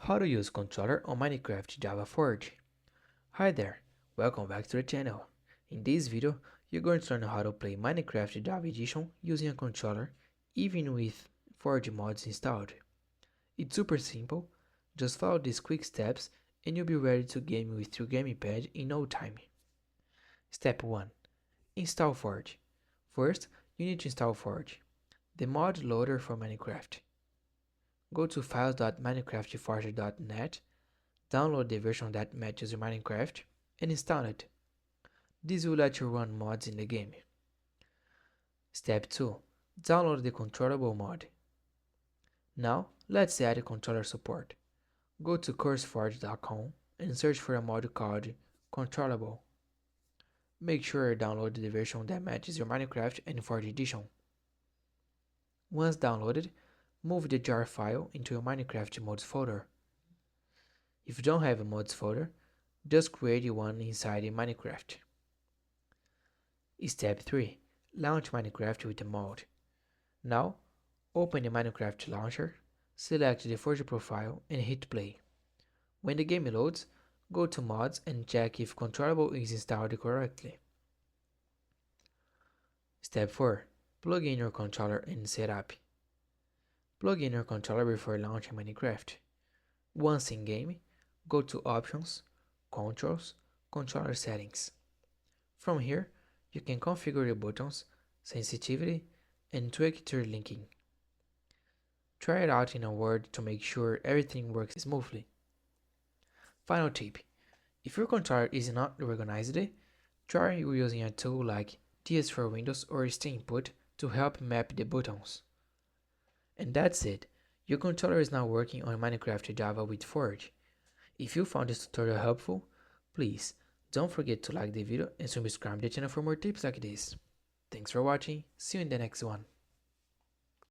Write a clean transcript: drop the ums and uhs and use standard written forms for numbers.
How to use controller on Minecraft Java Forge. Hi there, welcome back to the channel. In this video, you're going to learn how to play Minecraft Java Edition using a controller, even with Forge mods installed. It's super simple, just follow these quick steps and you'll be ready to game with your gamepad in no time. Step 1. Install Forge. First, you need to install Forge, the mod loader for Minecraft. Go to files.minecraftforge.net, download the version that matches your Minecraft, and install it. This will let you run mods in the game. Step 2. Download the controllable mod. Now, let's add controller support. Go to curseforge.com and search for a mod called controllable. Make sure you download the version that matches your Minecraft and Forge edition. Once downloaded, move the jar file into your Minecraft mods folder. If you don't have a mods folder, just create one inside the Minecraft. Step 3. Launch Minecraft with the mod. Now, open the Minecraft launcher, select the Forge profile and hit play. When the game loads, go to mods and check if controllable is installed correctly. Step 4. Plug in your controller and set up. Plug in your controller before launching Minecraft. Once in game, go to Options, Controls, Controller Settings. From here, you can configure your buttons, sensitivity, and tweak tree linking. Try it out in a word to make sure everything works smoothly. Final tip: if your controller is not organized, try using a tool like DS for Windows or Steam Input to help map the buttons. And that's it, your controller is now working on Minecraft Java with Forge. If you found this tutorial helpful, please don't forget to like the video and subscribe to the channel for more tips like this. Thanks for watching, see you in the next one.